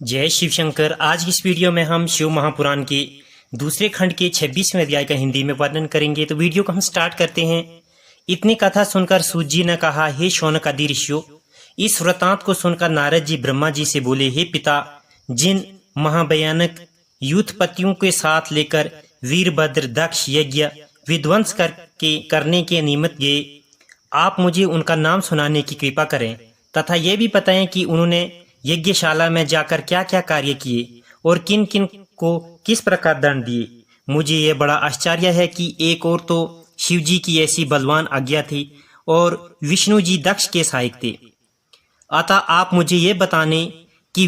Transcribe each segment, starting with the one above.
जय शिव शंकर। आज की इस वीडियो में हम शिव महापुराण के दूसरे खंड के 26वें अध्याय का हिंदी में वर्णन करेंगे। तो वीडियो को हम स्टार्ट करते हैं। इतनी कथा सुनकर सूत जी ने कहा, हे शौनक आदि ऋषियों, इस वृतांत को सुनकर नारद जी ब्रह्मा जी से बोले, हे पिता, जिन महाभयानक युद्धपतियों के साथ लेकर वीरभद्र दक्ष यज्ञ विध्वंस करने के निमित्त गए, आप मुझे उनका नाम सुनाने की कृपा करें तथा यह भी बताएं कि उन्होंने यज्ञशाला में जाकर क्या क्या कार्य किए और किन किन को किस प्रकार दंड दिए। मुझे यह बड़ा आश्चर्य है कि एक और तो शिव जी की ऐसी बलवान आज्ञा थी और विष्णु जी दक्ष के सहायक थे। अतः आप मुझे यह बताने कि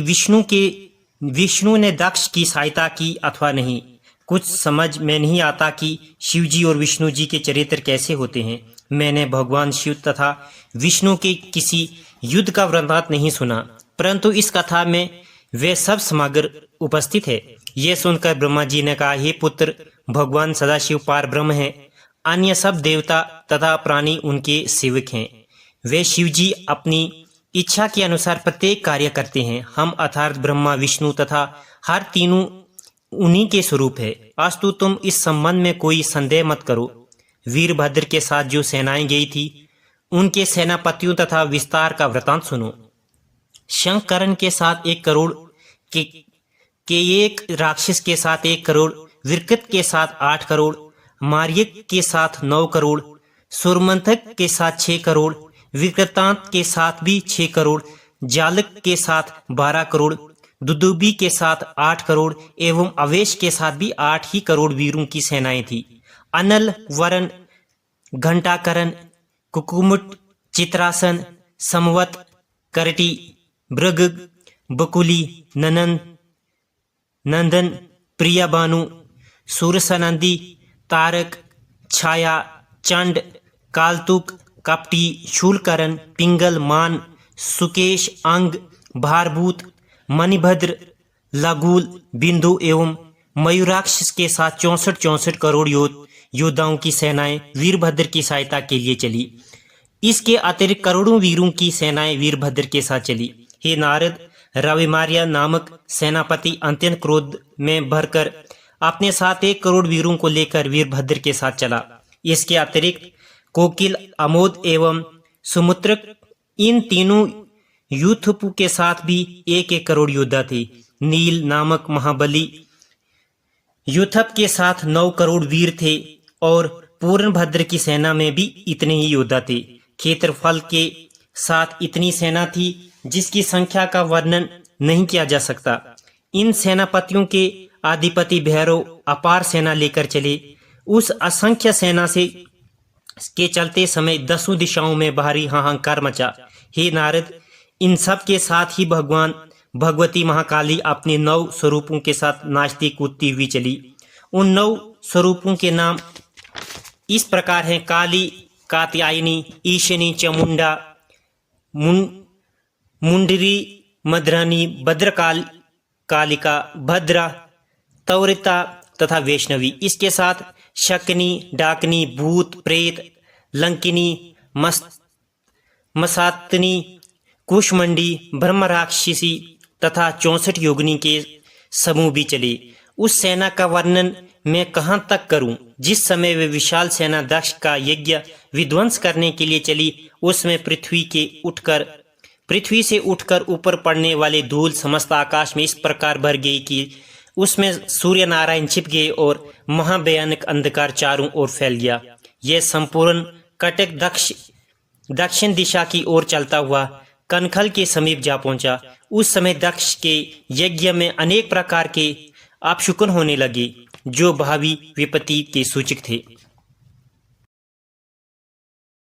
विष्णु ने दक्ष की सहायता की अथवा नहीं। कुछ समझ में नहीं आता कि शिव जी और विष्णु जी के चरित्र कैसे होते हैं। मैंने भगवान शिव तथा विष्णु के किसी युद्ध का वृतांत नहीं सुना, परंतु इस कथा में वे सब समग्र उपस्थित है। यह सुनकर ब्रह्मा जी ने कहा, हे पुत्र, भगवान सदाशिव पार ब्रह्म है, अन्य सब देवता तथा प्राणी उनके सेवक हैं। वे शिव जी अपनी इच्छा के अनुसार प्रत्येक कार्य करते हैं। हम अर्थात ब्रह्मा, विष्णु तथा हर तीनों उन्हीं के स्वरूप है। अस्तु तुम इस संबंध में कोई संदेह मत करो। वीरभद्र के साथ जो सेनाएं गई थी उनके सेनापतियों तथा विस्तार का वृतांत सुनो। शंकरन के साथ 1 करोड़ के एक राक्षस के साथ 1 करोड़, विरकृत के साथ 8 करोड़, मार्यक के साथ 9 करोड़, सुरमंथक के साथ 6 करोड़, विकृतांत के साथ भी 6 करोड़, जालक के साथ 12 करोड़, दुदुबी के साथ 8 करोड़ एवं अवेश के साथ भी 8 ही करोड़ वीरों की सेनाएं थी। अनल, वरण, घंटाकरण, कुकुमुट, चित्रासन, समवत, करटी, भृग, बकुली, नंदन, प्रिया बानु, सूरसनंदी, तारक, छाया, चंड, कालतुक, कपटी, शूलकरण, पिंगल, मान, सुकेश, अंग, भारभूत, मणिभद्र, लगूल, बिंदु एवं मयूराक्ष के साथ 64 करोड़ योद्धाओं की सेनाएं वीरभद्र की सहायता के लिए चली। इसके अतिरिक्त करोड़ों वीरों की सेनाएं वीरभद्र के साथ चली। हे नारद, रविमार्या नामक सेनापति अत्यंत क्रोध में भरकर अपने साथ 1 करोड़ वीरों को लेकर वीरभद्र के साथ चला। इसके अतिरिक्त कोकिल, अमोद एवं सुमुत्रक, इन तीनों यूथपु के साथ भी 1 करोड़ योद्धा थे। नील नामक महाबली यूथप के साथ 9 करोड़ वीर थे और पूर्णभद्र की सेना में भी इतने ही योद्धा थे। क्षेत्रफल के साथ इतनी सेना थी जिसकी संख्या का वर्णन नहीं किया जा सकता। इन सेनापतियों के अधिपति भैरव अपार सेना लेकर चले। उस असंख्य सेना के चलते समय 10 दिशाओं में भारी हाहाकार मचा। हे नारद, इन सब के साथ ही भगवती महाकाली अपने 9 स्वरूपों के साथ नाचती कूदती हुई चली। उन 9 स्वरूपों के नाम इस प्रकार हैं: काली, कात्यायनी, ईशनी, चामुंडा, मुंडरी, मधुरानी, कालिका, भद्रा, तौरिता तथा वैष्णवी। इसके साथ शक्नी, डाकनी, भूत, प्रेत, लंकिनी, मसातनी, कुशमंडी, ब्रह्मराक्षसी तथा 64 योगिनी के समूह भी चले। उस सेना का वर्णन मैं कहाँ तक करूं। जिस समय वे विशाल सेना दक्ष का यज्ञ विध्वंस करने के लिए चली, उसमें पृथ्वी से उठकर ऊपर पड़ने वाले धूल समस्त आकाश में इस प्रकार भर गई कि उसमें सूर्य नारायण छिप गए और महाभयानक अंधकार चारों ओर फैल गया। यह संपूर्ण कटक दक्षिण दिशा की ओर चलता हुआ कनखल के समीप जा पहुंचा। उस समय दक्ष के यज्ञ में अनेक प्रकार के अपशकुन होने लगे जो भावी विपत्ति के सूचक थे।